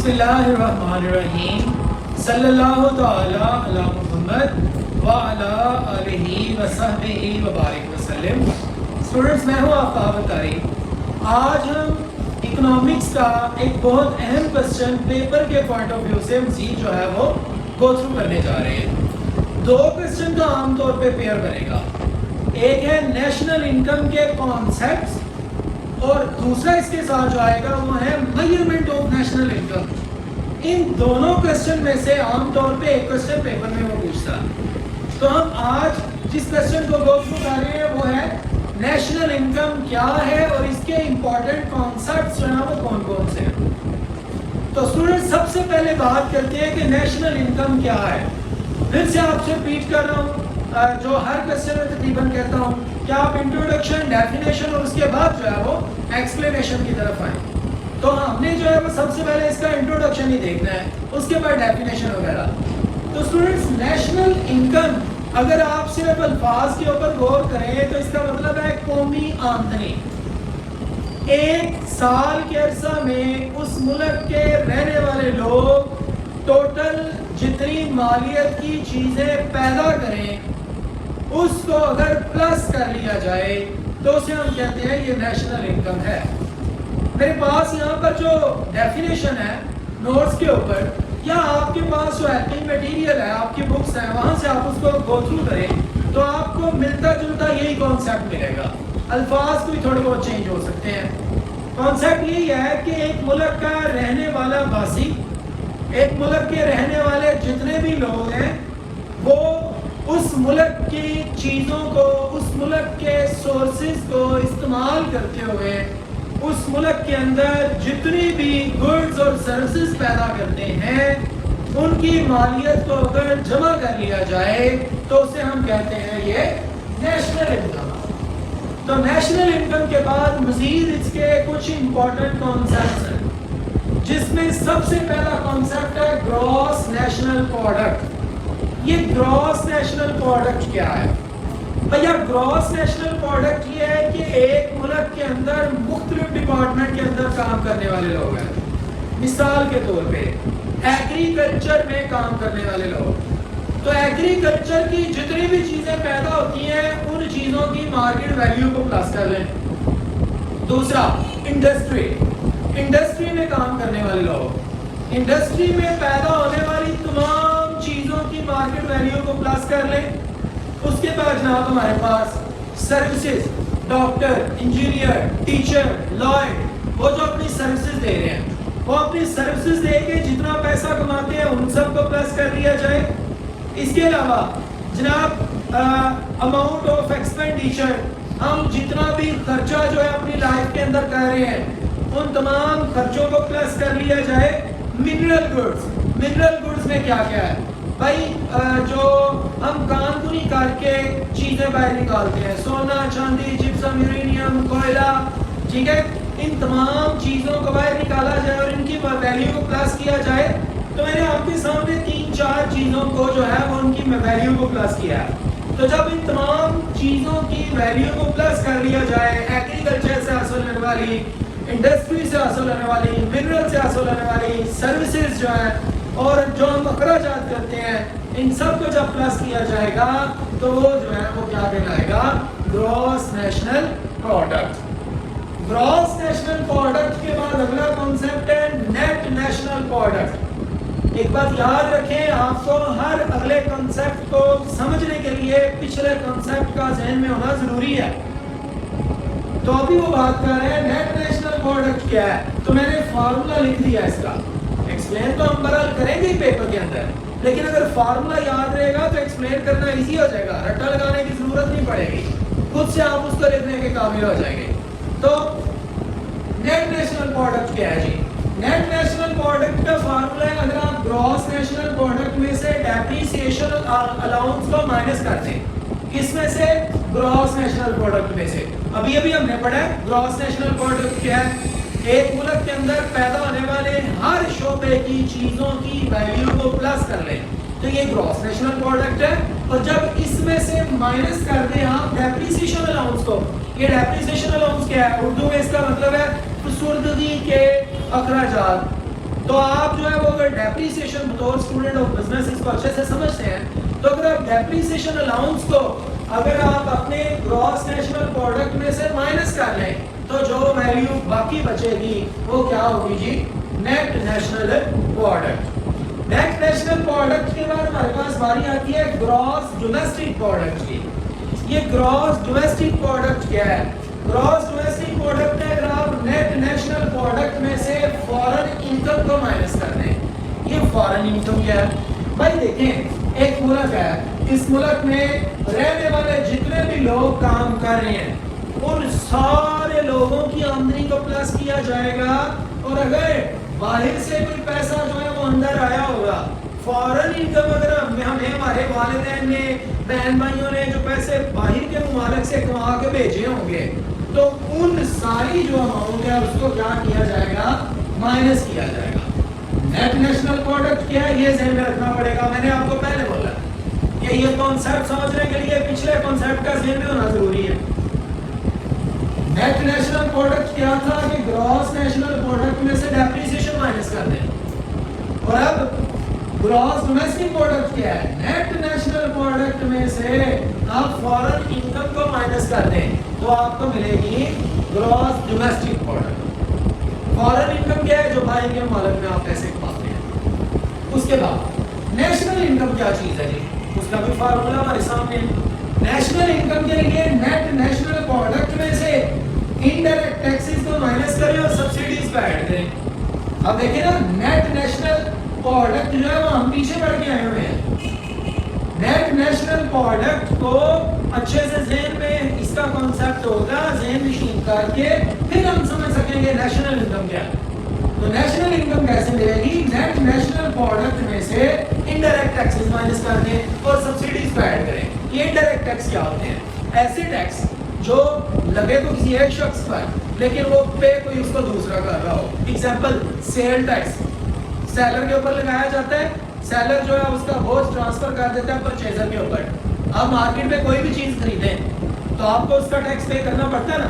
بسم اللہ الرحمن الرحیم صلی اللہ تعالی علی محمد وعلی آلہ وصحبہ وبارک وسلم. اسٹوڈنٹس، میں ہوں آفتاب اتاری. آج ہم اکنامکس کا ایک بہت اہم کوسچن پیپر کے پوائنٹ آف ویو سے مزید جو ہے وہ گو تھرو کرنے جا رہے ہیں. دو کوسچن کا عام طور پہ پیئر بنے گا. ایک ہے نیشنل انکم کے کانسیپٹس اور دوسرا اس کے ساتھ جو آئے گا وہ ہے میجرمنٹ آف نیشنل انکم. ان دونوں کوسچن میں سے عام طور پہ ایک کوسچن پیپر میں وہ پوچھتا ہے. تو ہم آج جس کوسچن کو گو تھرو کر رہے ہیں وہ ہے نیشنل انکم کیا ہے اور اس کے امپورٹنٹ کانسیپٹس جو ہیں وہ کون کون سے ہیں. تو اسٹوڈنٹ سب سے پہلے بات کرتے ہیں کہ نیشنل انکم کیا ہے. پھر سے آپ سے ریپیٹ کر رہا ہوں جو ہر کوسچن میں تقریباً کہتا ہوں کہ آپ انٹروڈکشن، ڈیفینیشن اور اس کے بعد جو ہے وہ ایکسپلینیشن کی طرف آئیں. تو ہم نے جو ہے وہ سب سے پہلے اس کا انٹروڈکشن ہی دیکھنا ہے، اس کے بعد ڈیفینیشن وغیرہ. تو اسٹوڈنٹس نیشنل انکم اگر آپ صرف الفاظ کے اوپر غور کریں تو اس کا مطلب ہے قومی آمدنی. ایک سال کے عرصہ میں اس ملک کے رہنے والے لوگ ٹوٹل جتنی مالیت کی چیزیں پیدا کریں اس کو اگر پلس کر لیا جائے تو اسے ہم کہتے ہیں یہ نیشنل انکم ہے. میرے پاس یہاں پر جو ڈیفینیشن ہے نوٹس کے اوپر، یا آپ کے پاس جو ایکٹنگ میٹیریل ہے، آپ کی بکس ہیں، وہاں سے آپ اس کو گو تھرو کریں تو آپ کو ملتا جلتا یہی کانسیپٹ ملے گا. الفاظ کوئی تھوڑے بہت چینج ہو سکتے ہیں. کانسیپٹ یہی ہے کہ ایک ملک کا رہنے والا باسی، ایک ملک کے رہنے والے جتنے بھی لوگ ہیں وہ اس ملک کی چیزوں کو، اس ملک کے سورسز کو استعمال کرتے ہوئے اس ملک کے اندر جتنی بھی گڈز اور سروسز پیدا کرتے ہیں ان کی مالیت کو اگر جمع کر لیا جائے تو اسے ہم کہتے ہیں یہ نیشنل انکم. تو نیشنل انکم کے بعد مزید اس کے کچھ امپورٹنٹ کانسیپٹس ہیں جس میں سب سے پہلا کانسیپٹ ہے گراس نیشنل پروڈکٹ. یہ گراس نیشنل پروڈکٹ کیا ہے بھیا؟ گراس نیشنل پروڈکٹ یہ ہے کہ ایک ملک کے اندر مختلف ڈپارٹمنٹ کے اندر کام کرنے والے لوگ ہیں. مثال کے طور پہ ایگریکلچر میں کام کرنے والے لوگ، تو ایگریکلچر کی جتنی بھی چیزیں پیدا ہوتی ہیں ان چیزوں کی مارکیٹ ویلیو کو پلس کر لیں. دوسرا انڈسٹری میں کام کرنے والے لوگ، انڈسٹری میں پیدا ہونے والی تمام چیزوں کی مارکیٹ ویلیو کو پلس کر لیں. اس کے بعد جناب ہمارے پاس services, doctor, engineer, teacher, lawyer, وہ جو اپنی سروسز دے رہے ہیں وہ اپنی سروسز دے کے جتنا پیسہ کماتے ہیں ان سب کو پلس کر لیا جائے. اس کے علاوہ جناب اماؤنٹ آف ایکسپینڈیچر، ہم جتنا بھی خرچہ جو ہے اپنی لائف کے اندر کر رہے ہیں ان تمام خرچوں کو پلس کر لیا جائے. منرل گڈز میں کیا کیا ہے بھائی؟ جو ہم کان کنی کر کے چیزیں باہر نکالتے ہیں، سونا، چاندی، جپسم، یورینیم، کوئلہ، ٹھیک ہے، ان تمام چیزوں کو باہر نکالا جائے اور ان کی ویلیو کو پلس کیا جائے. تو میں نے آپ کے سامنے 3-4 چیزوں کو جو ہے وہ ان کی ویلیو کو پلس کیا ہے. تو جب ان تمام چیزوں کی ویلیو کو پلس کر لیا جائے، ایگریکلچر سے حاصل ہونے والی، انڈسٹری سے حاصل ہونے والی، منرل سے حاصل ہونے والی سروسز جو ہے اور جو ہم اخراجات کرتے ہیں، ان سب کو جب پلس کیا جائے گا تو وہ جو ہے وہ کیا کہلائے گا؟ Gross national product. Gross national product کے بعد اگلا کانسیپٹ ہے نیٹ نیشنل پروڈکٹ. ایک بات یاد رکھیں، آپ کو ہر اگلے کانسیپٹ کو سمجھنے کے لیے پچھلے کانسیپٹ کا ذہن میں ہونا ضروری ہے. تو ابھی وہ بات کر رہے ہیں نیٹ نیشنل پروڈکٹ کیا ہے. تو میں نے فارمولا لکھ دیا اس کا. ایکسپلین تو ہم برحال کریں گے پیپر کے اندر، لیکن اگر فارمولا یاد رہے گا تو ایکسپلین کرنا ایزی ہو جائے گا، رٹا لگانے کی ضرورت نہیں پڑے گی، خود سے آپ اس کو لکھنے کے قابل ہو جائیں گے. تو نیٹ نیشنل پروڈکٹ کیا ہے جی؟ نیٹ نیشنل پروڈکٹ کا فارمولا ہے، اگر آپ گراس نیشنل پروڈکٹ میں سے ڈیپریسیشن الاؤنس کو مائنس کرتے ہیں، کس میں سے؟ گراس نیشنل پروڈکٹ میں سے. ابھی ہم نے پڑھا ہے گراس نیشنل پروڈکٹ کیا ہے؟ ایک ملک کے اندر پیدا ہونے والے ہر شعبے کی چیزوں کی ویلیو کو پلس کر لیں تو یہ گراس نیشنل پروڈکٹ ہے. اور جب اس میں سے مائنس کر دیں آپ ڈیپریسیشن الاؤنس کو، یہ ڈیپریسیشن الاؤنس کیا ہے؟ اردو میں اس کا مطلب ہے فسردگی کے اخراجات. تو آپ جو ہے وہ اگر ڈیپریسیشن بطور اسٹوڈنٹ آف بزنس اس کو اچھے سے سمجھتے ہیں تو اگر آپ ڈیپریسیشن الاؤنس کو اگر آپ اپنے گراس نیشنل پروڈکٹ میں سے مائنس کر لیں تو جو ویلیو باقی بچے گی وہ کیا ہوگی جی؟ Net national product. Net national product کے بعد ہمارے پاس باری آتی ہے گراس ڈومیسٹک پروڈکٹ کی. یہ گراس ڈومیسٹک پروڈکٹ کیا ہے؟ گراس ڈومیسٹک پروڈکٹ ہے اگر آپ نیٹ نیشنل پروڈکٹ میں سے فارن انکم کو مائنس کر دیں. یہ فارن انکم کیا ہے بھائی؟ دیکھیں ایک ملک ہے, اس ملک میں رہنے والے جتنے بھی لوگ کام کر رہے ہیں ان سارے لوگوں کی آمدنی کو پلس کیا جائے گا, اور اگر باہر سے کوئی پیسہ جو ہے وہ اندر آیا ہوگا, فارن انکم اگر ہمیں ہمارے والدین نے بہن بھائیوں نے جو پیسے باہر کے ممالک سے کما کے بھیجے ہوں گے تو ان ساری جو اماؤنٹ ہے اس کو کیا کیا جائے گا؟ مائنس کیا جائے گا. نیٹ نیشنل پروڈکٹ کیا ہے یہ ذہن میں رکھنا پڑے گا. میں نے آپ کو پہلے بولا کہ یہ کانسیپٹ سمجھنے کے لیے پچھلے کانسیپٹ کا ذہن میں ہونا ضروری ہے. نیٹ نیشنل پروڈکٹ کیا تھا کہ گراس نیشنل پروڈکٹ میں سے ڈیپریسیشن مائنس کر دیں, اور اب گراس ڈومیسٹک پروڈکٹ کیا ہے؟ نیٹ نیشنل پروڈکٹ میں سے آپ فارن انکم کو مائنس کر دیں تو آپ کو ملے گی gross domestic product. Foreign income کیا ہے؟ جو باہر کے ممالک میں آپ پیسے کماتے ہیں. اس کے بعد نیشنل انکم کیا چیز ہے جی؟ اس کا بھی فارمولا ہمارے سامنے ہے. نیشنل انکم کے لیے نیٹ نیشنل پروڈکٹ میں سے انڈائریکٹ ٹیکسز کو مائنس کریں اور سبسڈیز کو ایڈ کریں. اب دیکھیں نا نیٹ نیشنل پروڈکٹ جو ہے وہ ہم پیچھے بڑھ کے آئے ہوئے ہیں. نیٹ نیشنل پروڈکٹ کو اچھے سے ذہن میں اس کا کانسیپٹ ہوگا, ذہن نشین کر کے پھر ہم سمجھ سکیں گے نیشنل انکم کیا ہے. تو نیشنل انکم کیسے ملے گی؟ نیٹ نیشنل پروڈکٹ میں سے انڈائریکٹ ٹیکسز مائنس کر دیں اور سبسڈیز کو ایڈ کریں. یہ انڈائریکٹ ٹیکس کیا ہوتے ہیں؟ ایسے ٹیکس جو لگے تو کسی ایک شخص پر لیکن وہ پے کوئی اس کو دوسرا کر رہا ہو. ایگزامپل سیل ٹیکس سیلر کے اوپر لگایا جاتا ہے, سیلر جو ہے اس کا بوجھ ٹرانسفر کر دیتا ہے پرچیزر کے اوپر. آپ مارکیٹ میں کوئی بھی چیز خریدیں تو آپ کو اس کا ٹیکس پے کرنا پڑتا ہے نا,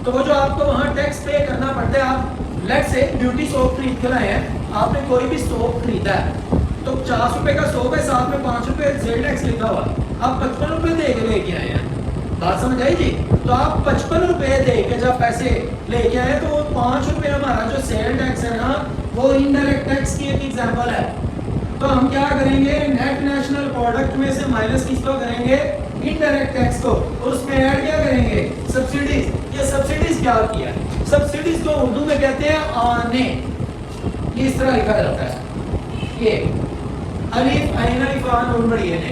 تو وہ جو آپ کو وہاں ٹیکس پے کرنا پڑتا ہے. آپ لیٹ سے بیوٹی سوپ خرید کے لائے ہیں, آپ نے کوئی بھی سوپ خریدا ہے تو 50 روپے کا سوپ ہے, ساتھ میں 5 روپے سیل ٹیکس لکھا ہوا, آپ 55 روپے دے کے لے کے آئے ہیں. بات سمجھ آئی جی؟ تو آپ 55 روپے دے کے جب پیسے لے کے آئے تو وہ 5 روپے ہمارا جو سیل ٹیکس ہے نا وہ انڈائریکٹ ٹیکس کی ایک ایگزامپل ہے. تو ہم کیا کریں گے؟ نیٹ نیشنل پروڈکٹ میں سے مائنس کس کو کریں گے؟ انڈائریکٹ ٹیکس کو, اور اس میں ایڈ کیا کریں گے؟ سبسڈیز. یہ سبسڈیز کیا ہوتی ہے؟ سبسڈیز کو اردو میں کہتے ہیں آنے. یہ اس طرح لکھا جاتا ہے, یہ الف عین الف آ نون بڑی ہے.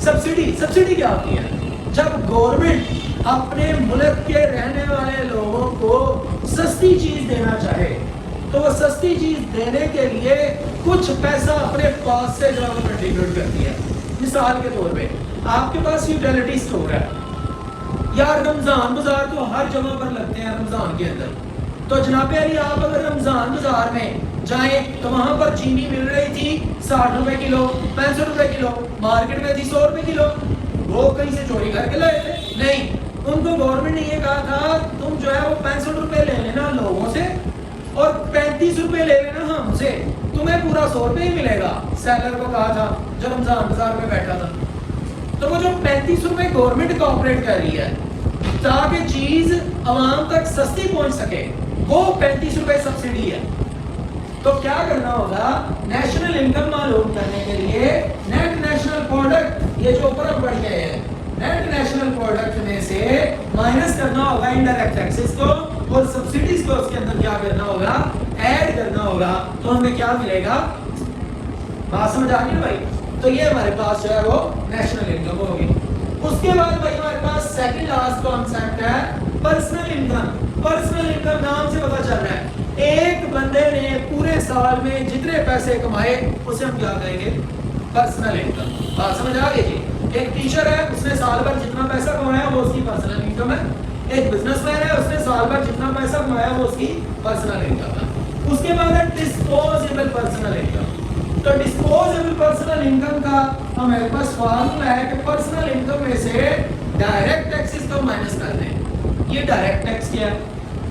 سبسڈی, سبسڈی کیا ہوتی ہے؟ جب گورنمنٹ اپنے ملک کے رہنے والے لوگوں کو سستی چیز دینا چاہے تو وہ سستی چیز دینے کے لیے کچھ پیسہ اپنے پاس سے جو ہے وہ کنٹریبیوٹ کرتی ہے. مثال کے طور پہ آپ کے پاس یوٹیلیٹی اسٹور ہے, یار رمضان بازار تو ہر جگہ پر لگتے ہیں رمضان کے اندر, تو جناب علی آپ اگر رمضان بازار میں جائیں تو وہاں پر چینی مل رہی تھی 60 روپے کلو, 65 روپے کلو, مارکیٹ میں تھی 100 روپے کلو. وہ کہیں سے چوری کر کے لائے تھے؟ نہیں, ان کو گورنمنٹ نے یہ کہا تھا تم جو ہے وہ 65 روپے لے لینا لوگوں سے اور 35 روپے لے لینا ہم سے, تمہیں پورا 100 روپے ہی ملے گا. سیلر کو کہا تھا جب رمضان بازار میں بیٹھا تھا. تو وہ جو 35 روپے گورنمنٹ کوآپریٹ کر رہی ہے تاکہ چیز عوام تک سستی پہنچ سکے, وہ 35 روپے سبسڈی ہے. تو کیا کرنا ہوگا؟ نیشنل انکم معلوم کرنے کے لیے نیٹ نیشنل پروڈکٹ, یہ جو اوپر ہم پڑھ گئے ہیں, نیٹ نیشنل پروڈکٹ میں سے مائنس کرنا ہوگا انڈائریکٹ ٹیکسز کو اور سبسڈیز کو اس کے اندر کیا کرنا ہوگا؟ ایڈ کرنا ہوگا. تو ہمیں کیا ملے گا؟ بات سمجھ آ گئی نا بھائی؟ تو یہ ہمارے پاس جو ہے وہ نیشنل انکم ہوگی. اس کے بعد بھائی ہمارے پاس سیکنڈ لاسٹ کانسیپٹ ہے پرسنل انکم. پرسنل انکم نام سے پتہ چل رہا ہے ایک بندے نے پورے سال میں جتنے پیسے کمائے اسے ہم کیا کہیں گے؟ Personal income. بات سمجھ آ گئی جی؟ ایک ٹیچر ہے, اس نے سال بھر جتنا پیسہ کمایا وہ اس کی پرسنل انکم ہے. ایک بزنس مین ہے, اس نے سال بھر جتنا پیسہ کمایا وہ اس کی پرسنل انکم ہے. اس کے بعد ہے ڈسپوزیبل پرسنل انکم. تو ڈسپوزیبل پرسنل انکم کا ہمارے پاس فارمولا ہے کہ پرسنل انکم میں سے ڈائریکٹ ٹیکسز کو مائنس کر دیں. یہ ڈائریکٹ ٹیکس کیا ہے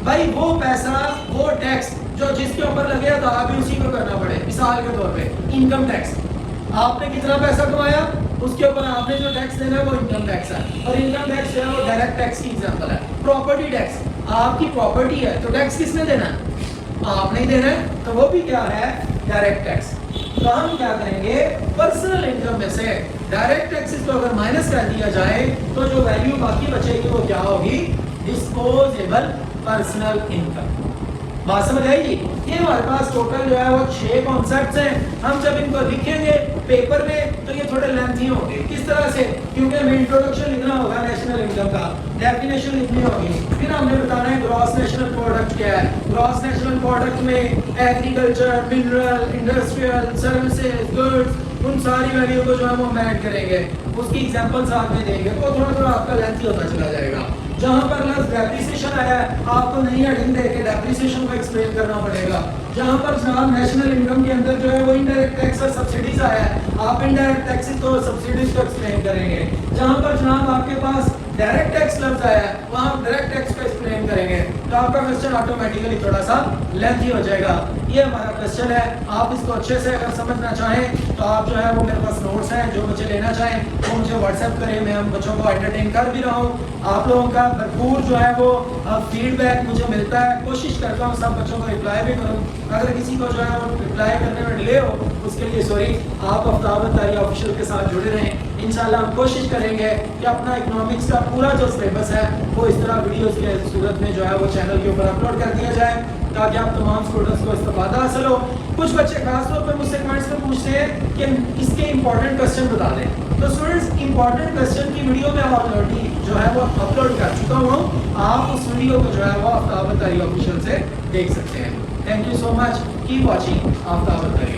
بھائی؟ وہ پیسہ, وہ ٹیکس جو جس کے اوپر لگے تو آپ بھی اسی کو کرنا پڑے مثال کے طور پہ انکم ٹیکس، آپ نے کتنا پیسہ کمایا اس کے اوپر آپ نے جو ٹیکس دینا ہے وہ انکم ٹیکس ہے، اور انکم ٹیکس جو ہے وہ ڈائریکٹ ٹیکس کی ایگزامپل ہے۔ پراپرٹی ٹیکس، آپ کی پراپرٹی ہے تو ٹیکس کس نے دینا ہے؟ آپ نے دینا ہے، تو وہ بھی کیا ہے؟ Direct tax. تو ہم کیا کریں گے؟ پرسنل انکم میں سے ڈائریکٹ ٹیکسز کو اگر مائنس کر دیا جائے تو جو ویلیو باقی بچے گی وہ کیا ہوگی؟ Disposable personal income. بات سمجھ آئی جی؟ یہ ہمارے پاس ٹوٹل جو ہے وہ 6 کانسیپٹس ہیں۔ ہم جب ان کو لکھیں گے پیپر میں تو یہ تھوڑے لینتھی ہوں گے۔ کس طرح سے؟ کیونکہ ہمیں انٹروڈکشن لکھنا ہوگا نیشنل انکم کا، ڈیفینیشن لکھنی ہوگی، پھر ہم نے بتانا ہے گراس نیشنل پروڈکٹ کیا ہے۔ گراس نیشنل پروڈکٹ میں agriculture, mineral, industrial, services, goods, ان ساری ویلیو کو جو ہے ہم ایڈ کریں گے، اس کی ایگزامپل ساتھ میں دیں گے تو تھوڑا تھوڑا آپ کا لینتھی ہوتا چلا جائے گا۔ جہاں پر لفظ ڈیپریسیشن آیا ہے آپ کو نئی ہیڈنگ دے کے ڈیپریسیشن کو ایکسپلین کرنا پڑے گا۔ جہاں پر جناب نیشنل انکم کے اندر جو ہے وہ انڈائریکٹ ٹیکس اور سبسڈیز آیا ہے آپ انڈائریکٹ ٹیکسز کو سبسڈیز کو ایکسپلین کریں گے۔ جہاں پر جناب آپ کے پاس ڈائریکٹ ٹیکس لفظ آیا ہے وہاں ڈائریکٹ ٹیکس کو ایکسپلین کریں گے، تو آپ کا کوسچن آٹومیٹیکلی تھوڑا سا لینتھی ہو جائے گا۔ یہ ہمارا کوسچن ہے، آپ اس کو اچھے سے اگر سمجھنا چاہیں تو آپ جو ہے وہ میرے پاس نوٹس ہیں، جو بچے لینا چاہیں وہ مجھے واٹس ایپ کریں، میں ہم بچوں کو انٹرٹین کر بھی رہا ہوں۔ آپ لوگوں کا بھرپور جو ہے وہ فیڈ بیک مجھے ملتا ہے، کوشش کرتا ہوں سب بچوں کو رپلائی بھی کروں۔ اگر کسی کو جو ہے وہ رپلائی کرنے میں ڈیلے ہو اس کے لیے سوری۔ آپ آفتاب الطاہریہ آفیشیل کے ساتھ جڑے رہیں، انشاءاللہ ہم کوشش کریں گے کہ اپنا اکنامکس کا پورا جو سلیبس ہے وہ اس طرح ویڈیوز کے صورت میں جو ہے وہ چینل کے اوپر اپلوڈ کر دیا جائے تاکہ آپ تمام اسٹوڈنٹس کو استفادہ حاصل ہو۔ کچھ بچے خاص طور پہ مجھ سے کمنٹس میں پوچھتے ہیں کہ اس کے امپورٹنٹ کوسچن بتا دیں، تو اسٹوڈنٹس امپورٹنٹ کوسچن کی ویڈیو میں آلریڈی جو ہے وہ اپلوڈ کر چکا ہوں، آپ اس ویڈیو کو جو ہے وہ آفتاب الطاہریہ آفیشیل سے دیکھ سکتے ہیں۔ Thank you so much, keep watching Aftab الطاہریہ۔